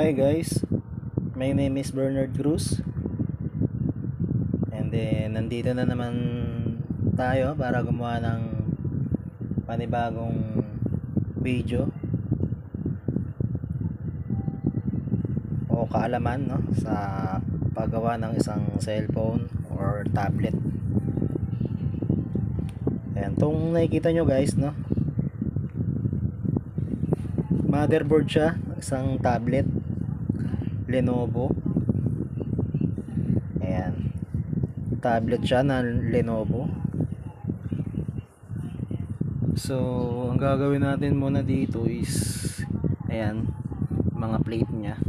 Hi guys, my name is Bernard Cruz, and then nandito na naman tayo para gumawa ng panibagong video o kaalaman sa paggawa ng isang cellphone or tablet. Ayan, itong nakikita nyo guys, motherboard siya, isang tablet Lenovo. Ayan, tablet siya na Lenovo. So ang gagawin natin muna dito is ayan, mga plate nya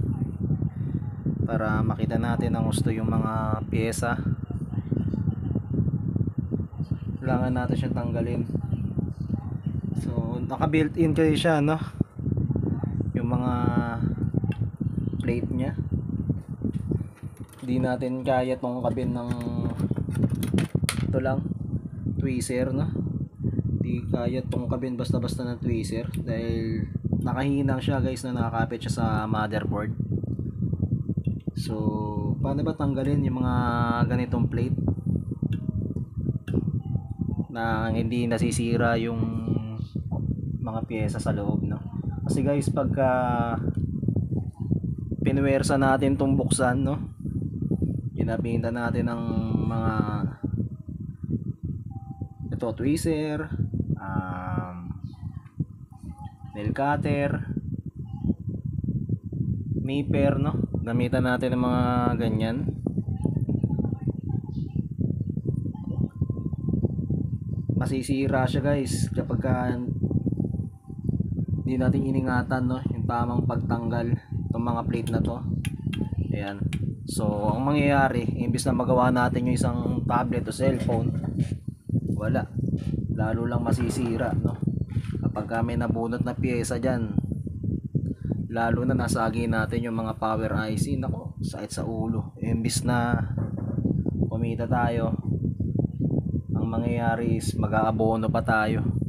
para makita natin ang gusto yung mga pyesa. Kailangan natin siyang tanggalin. So naka built in kasi siya, yung mga plate nya. Hindi natin kaya tong kabin ng ito lang tweezer, hindi kaya tong kabin basta-basta ng tweezer dahil nakahinang siya guys, na nakakapit siya sa motherboard. So paano ba tanggalin yung mga ganitong plate na hindi nasisira yung mga pyesa sa loob, kasi guys pagka pinuwersa natin tong buksan, ginapinta natin ng mga ito tweezer, nail cutter, nipper, gamitan natin ng mga ganyan. Masisira siya guys kapag hindi natin iningatan, yung tamang pagtanggal itong mga plate na to. Ayan. So ang mangyayari, imbis na magawa natin yung isang tablet o cellphone, wala, lalo lang masisira, kapag may nabunot na pyesa dyan, lalo na nasagi natin yung mga power IC. Nako, sakit sa ulo. Imbis na kumita tayo, ang mangyayari is mag-aabono pa tayo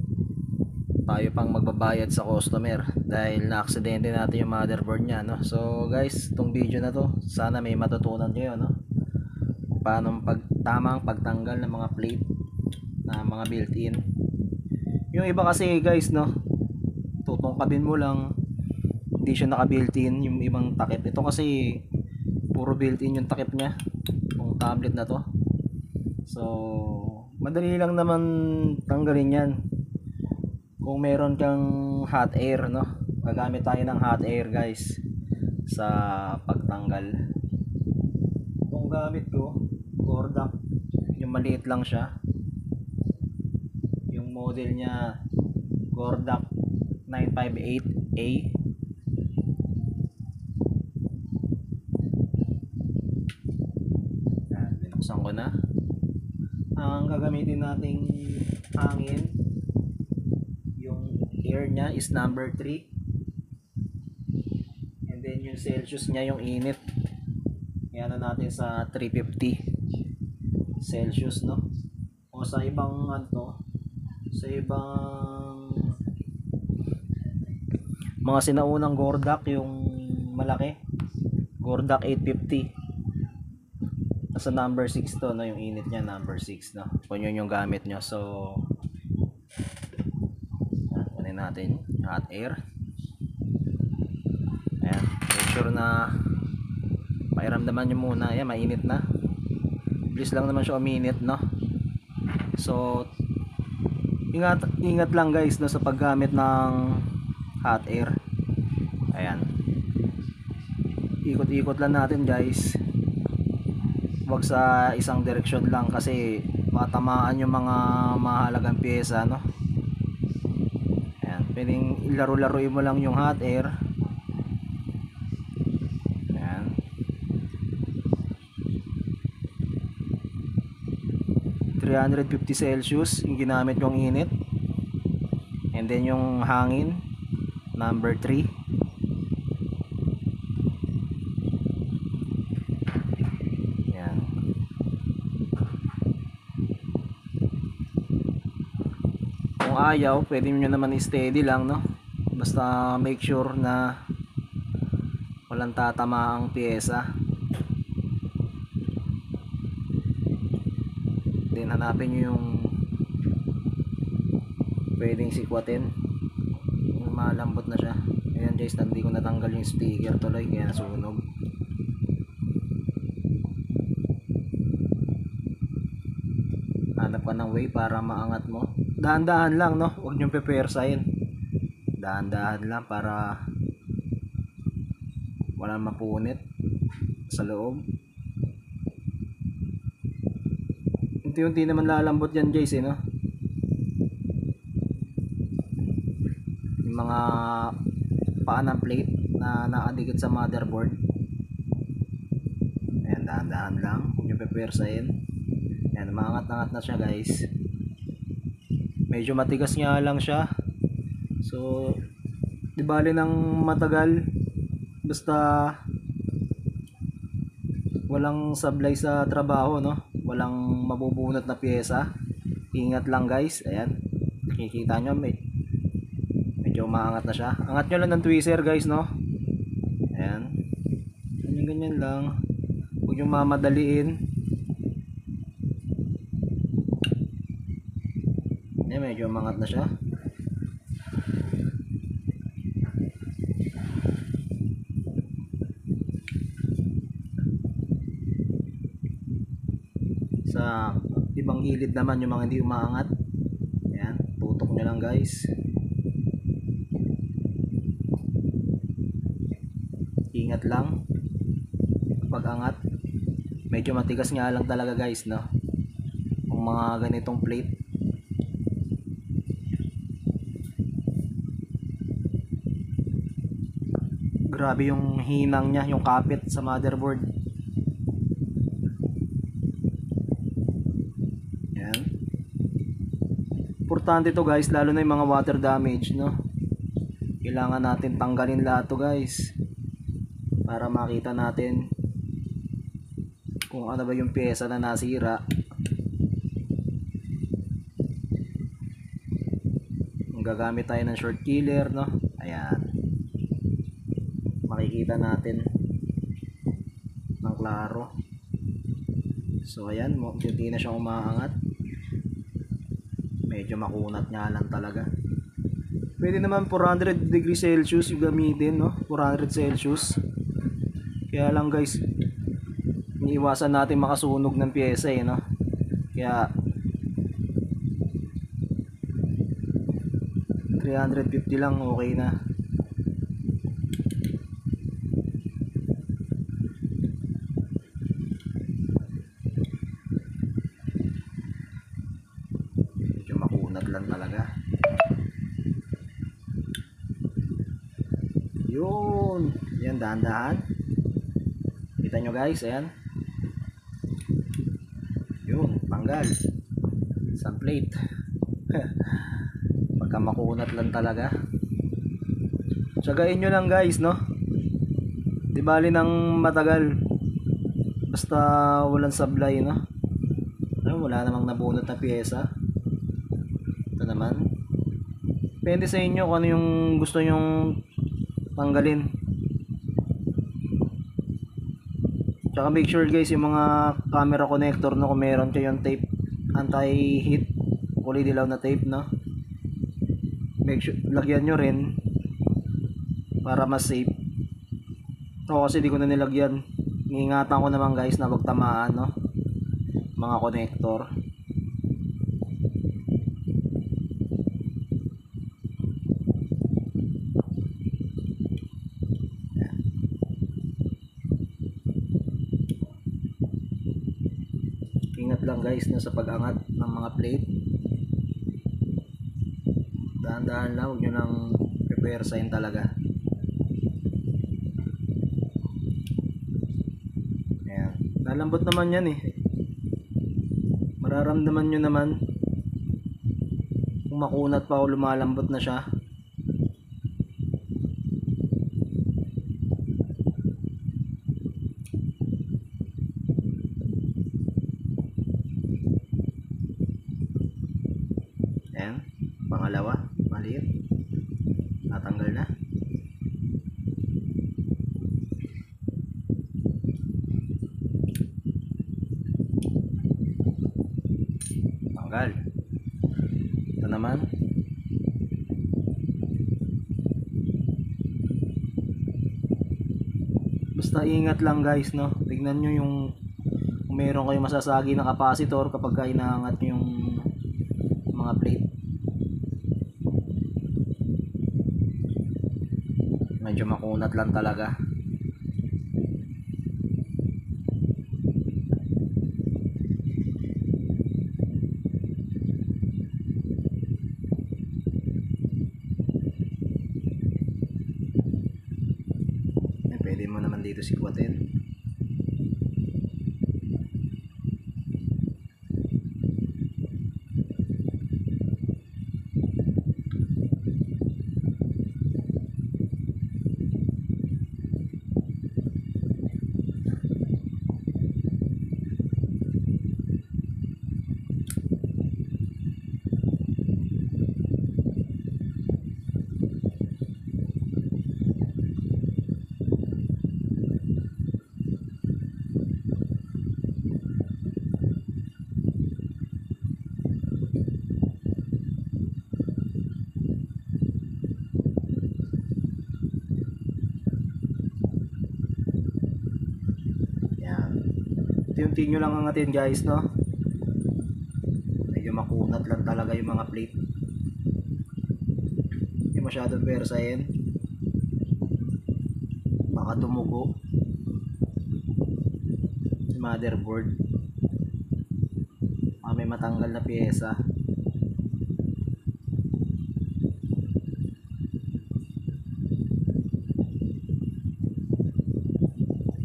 pang magbabayad sa customer dahil na-aksidente natin yung motherboard nya, So guys, itong video na to, sana may matutunan kayo, paano tamang pagtanggal ng mga plate na mga built-in. Yung iba kasi guys, tutungkabin mo lang, hindi siya naka built-in yung ibang takip. Ito kasi puro built-in yung takip nya, yung tablet na to. So madali lang naman tanggalin yan kung meron kang hot air, gagamit tayo ng hot air guys sa pagtanggal. Kung gamit ko Gordak, yung maliit lang siya, yung model nya Gordak 958A. Binuksan ko na. Ang gagamitin nating hangin, yung air nya is number 3, and then yung Celsius nya, yung init, yan na natin sa 350 Celsius, o sa ibang sa ibang mga sinaunang Gordak, yung malaki Gordak 850, sa number 6 to, yung init nya number 6, kung yun yung gamit nyo. So kunin natin hot air. Ayan, make sure na pairamdaman nyo muna. Ayan, mainit na, bilis lang naman siya uminit, So ingat lang guys, sa paggamit ng hot air. Ayan, ikot-ikot lang natin guys, wag sa isang direksyon lang kasi matamaan yung mga mahalagang pyesa, Ayan, pwedeng ilaro-laruin mo lang yung hot air. Ayan, (350 Celsius yung ginamit yung init, and then yung hangin number 3. Kung ayaw, pwede nyo naman i-steady lang, basta make sure na walang tatamaang pyesa. Then hanapin nyo yung pwedeng sikwatin, yung malambot na siya. Ayan guys, hindi ko natanggal yung speaker tuloy kaya nasunog. Hanap ka ng way para maangat mo. Dahan-dahan lang, no? Huwag nyo pepersahin. Dahan-dahan lang para walang mapunit sa loob. Unti-unti naman lalambot yan guys, no? Yung mga paan ng plate na nakadikit sa motherboard. Ayan, dahan-dahan lang. Huwag nyo pepersahin. Ayan, maangat-angat na siya guys. Medyo matigas nga lang siya. So, di bali ng matagal. Basta walang sablay sa trabaho, no? Walang mabubunot na pyesa. Ingat lang guys. Ayan. Nakikita nyo, medyo maangat na siya. Angat nyo lang ng tweezer guys, no? Ayan. Ganyan lang. Huwag nyo mamadaliin. Ayan, medyo maangat na siya. Sa ibang gilid naman yung mga hindi umaangat, ayan, tutok nyo lang guys. Ingat lang pag angat. Medyo matigas nga lang talaga guys, no? Kung mga ganitong plate. Grabe yung hinang niya, yung kapit sa motherboard. Importante to guys, lalo na yung mga water damage, no? Kailangan natin tanggalin lahat to guys para makita natin kung ano ba yung pyesa na nasira. Gagamit tayo ng short killer, no? Ayan, makikita natin ng klaro. So ayan, hindi na siya umaangat. Medyo makunat nga lang talaga. Pwede naman 400 degrees Celsius yung gamitin, no? 400 Celsius. Kaya lang guys, iniiwasan natin makasunog ng pyesa, no? Kaya 350 lang, okay na. Lang talaga. Yun. Yan, dahan-dahan. Kita nyo guys, ayan. Yun, tanggal. Sa plate. Pagka makunat lang talaga. Tsagain nyo lang guys, no? Di bali ng matagal. Basta walang sablay, no? Ay, wala namang nabunot na pyesa. Naman, depende sa inyo kung ano yung gusto nyong tanggalin. Tsaka make sure guys, yung mga camera connector, no, kung meron kayong tape, anti-heat, kulay dilaw na tape, no, make sure lagyan nyo rin para mas safe. Ito kasi di ko na nilagyan. Iingatan ko naman guys na wag tamaan, no, mga connector. Ingat lang guys na sa pag-angat ng mga plate. Dahan-dahan lang, huwag nyo nang pepersahin talaga. Ayan. Lalambot naman yan eh. Mararamdaman nyo naman kung makunat pa o lumalambot na siya. Ayan, pangalawa, maliit, natanggal na. tanggal. Ito naman. Basta ingat lang guys, no. Tignan nyo yung kung meron kayong masasagi na capacitor kapag ka inaangat nyo yung mga plate. Medyo makunat lang talaga. Pwede mo naman dito sikwatin. Unti nyo lang angatin guys, no. Medyo makunat lang talaga yung mga plate. Hindi masyadong persahin, baka dumugo yung motherboard. May matanggal na pyesa.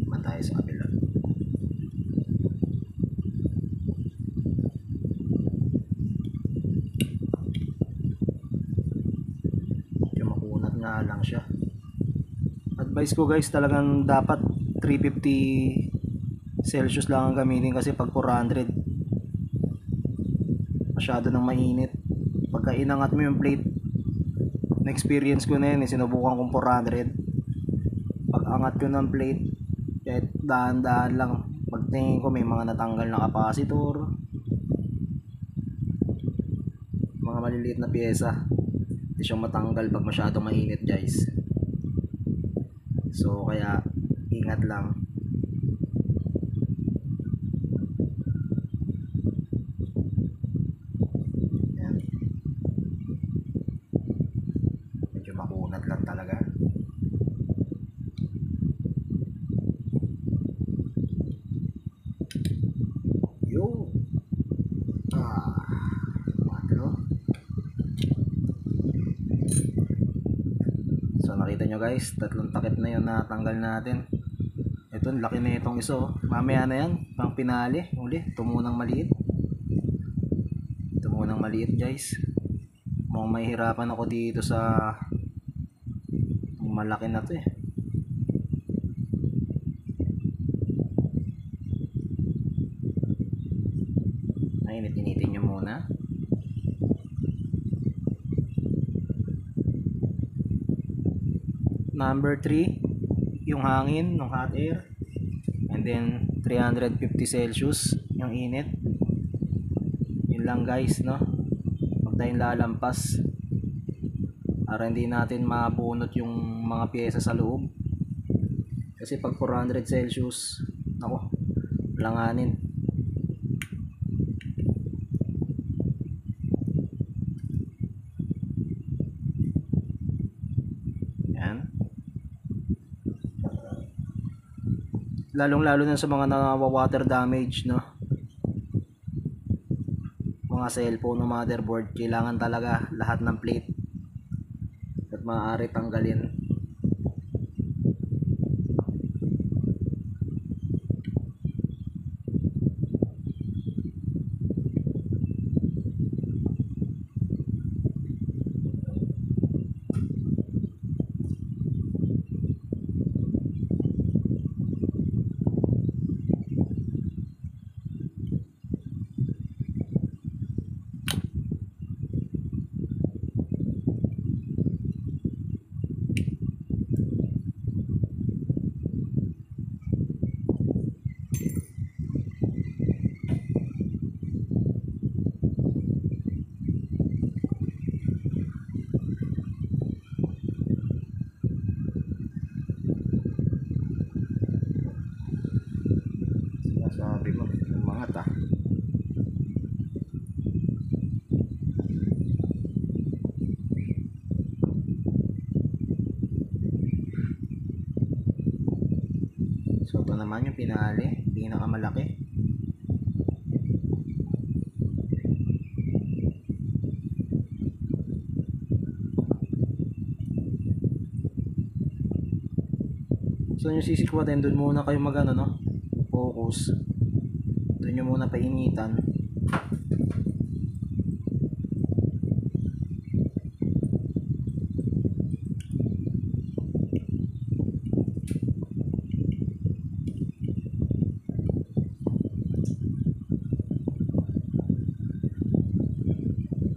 Matay sa kabila. Na lang siya. Advice ko guys, talagang dapat 350 Celsius lang ang gamitin, kasi pag 400 masyado nang mainit. Pagka inangat mo yung plate, na experience ko na yun, sinubukan kong 400. Pag angat ko ng plate, kahit dahan-dahan lang, pagtingin ko may mga natanggal na capacitor, mga maliliit na pyesa. Hindi siyang matanggal pag masyadong mainit guys. So kaya ingat lang. Ayan. Medyo makunat lang talaga. Yo. So nakita nyo guys, tatlong takip na yun na tanggal natin. Ito, laki na itong iso. Mamaya na yan, pang pinali. Uli, ito munang maliit. Ito munang maliit guys. Mukhang mahihirapan ako dito sa malaki na to eh. Init-initin nyo muna. Number 3, yung hangin ng hot air, and then 350 Celsius yung init. Yun lang guys, no. Huwag tayong lalampas para hindi natin mabunot yung mga pyesa sa loob, kasi pag 400 Celsius, ako, langanin. Lalong-lalo na sa mga nawa-water damage, no. Mga cellphone o motherboard, kailangan talaga lahat ng plate at maaari tanggalin. Sabi ko, umangat ah. So ito naman yung pinali, pinakamalaki. So yung sisikwatin, doon muna kayo magano, no? Focus. Doon nyo muna painitan.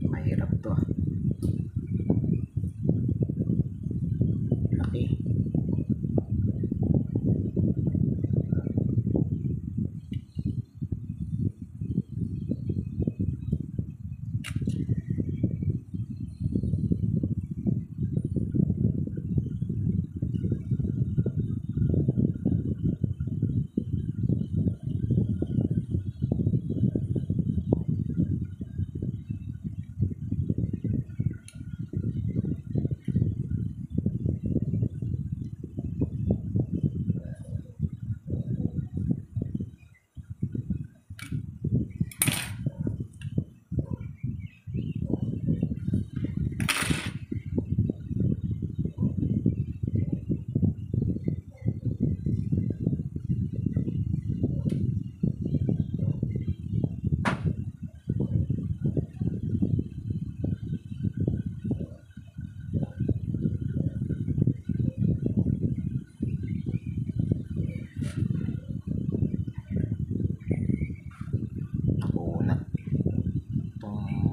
Mahirap to ah. Laki.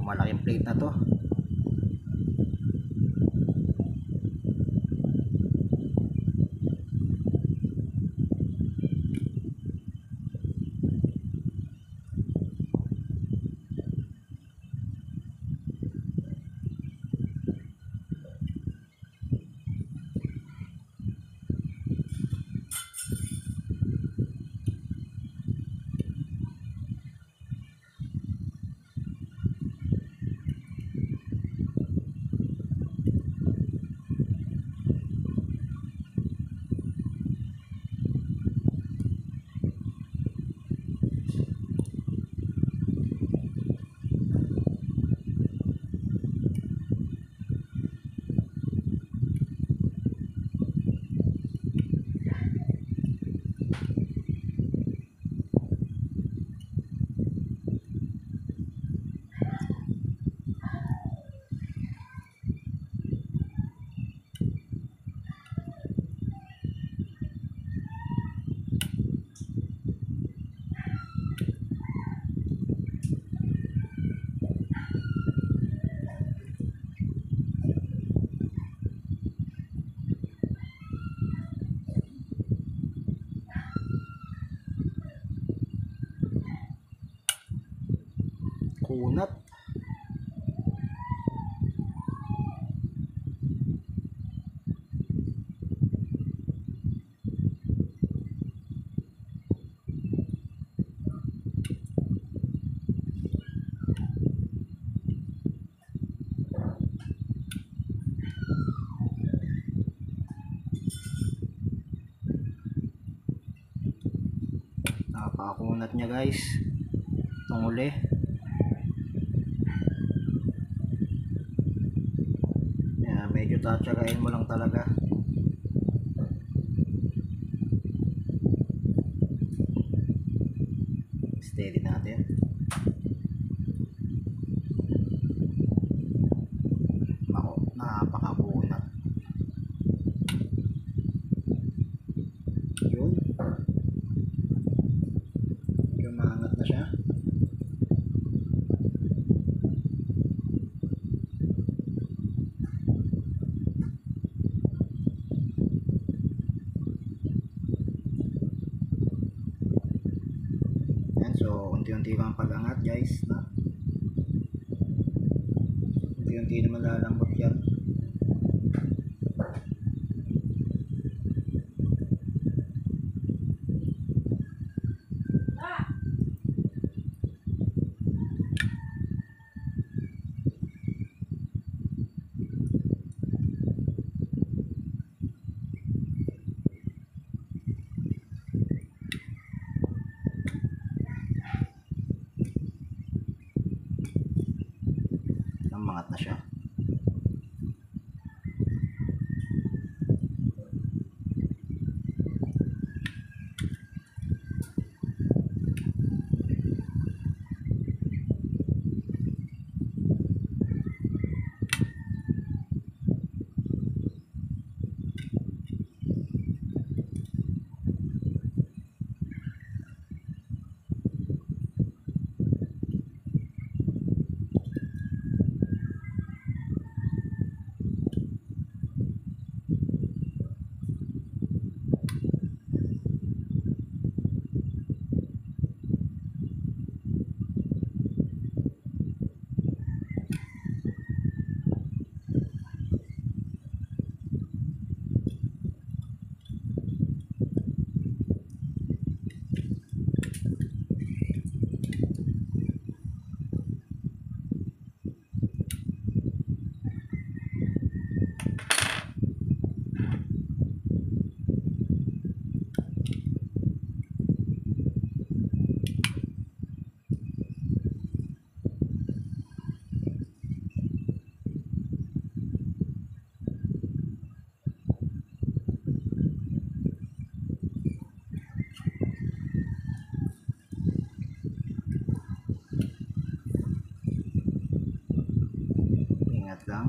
Malaking plate na to. Kunat. Napakakunat niya guys. Itong uli. Medyo tatsagain mo lang talaga. Steady natin. Ako, napakakunat. Yun. Medyo maangat na siya. So, unti-unti kang pag-angat guys, na unti-unti naman lalambot yan. umangat na siya. Ingat lang.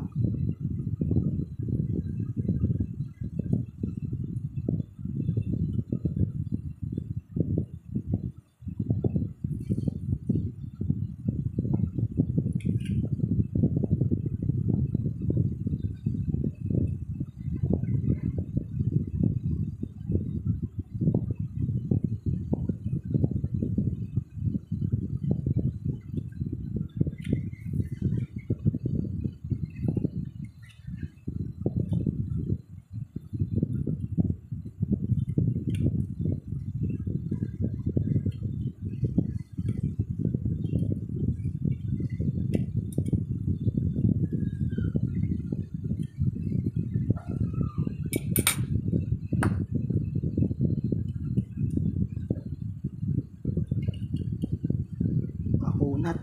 Kakunat.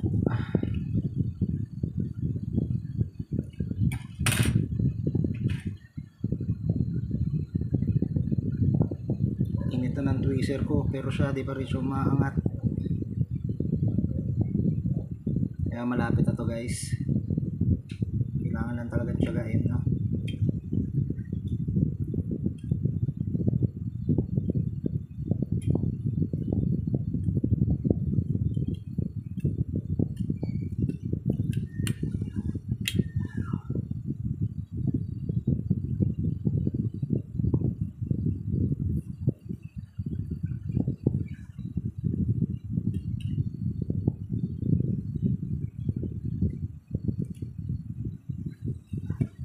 Inito ng tweezer ko pero siya di pa rin siya umaangat. Kaya malapit na to guys. Kailangan lang talaga tiyagain, no?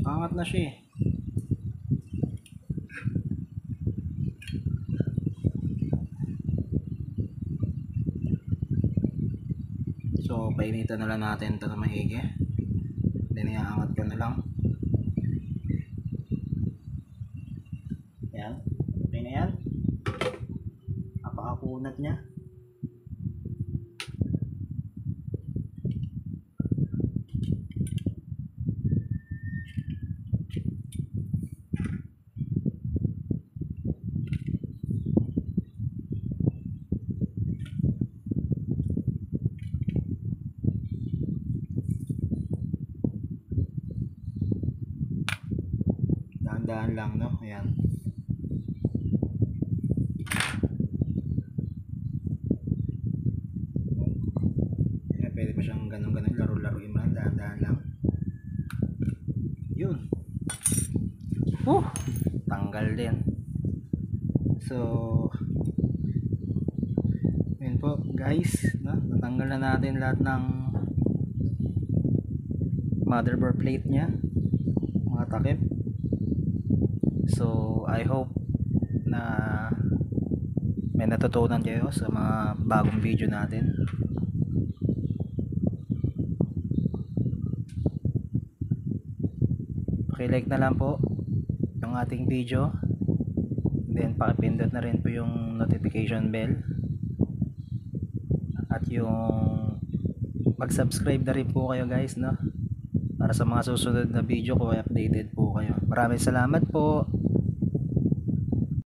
Angat na siya eh. So painitan na lang natin ito na maigi. Then iaangat ko na lang. Yan. Okay na yan. Napakakunat niya. Dahan-dahan lang, no? Ayan. Ayan, pwede pa siyang ganun-ganun, laro-laruin mo lang, dahan-dahan lang. Yun. Tanggal din. So, yun po guys, no? Natanggal na natin lahat ng motherboard plate niya, mga takip. So I hope na may natutunan kayo sa mga bagong video natin. Paki-like na lang po yung ating video, then pakipindot na rin po yung notification bell at yung mag-subscribe na rin po kayo guys, no? para sa mga susunod na video ko ay updated po kayo. Maraming salamat po.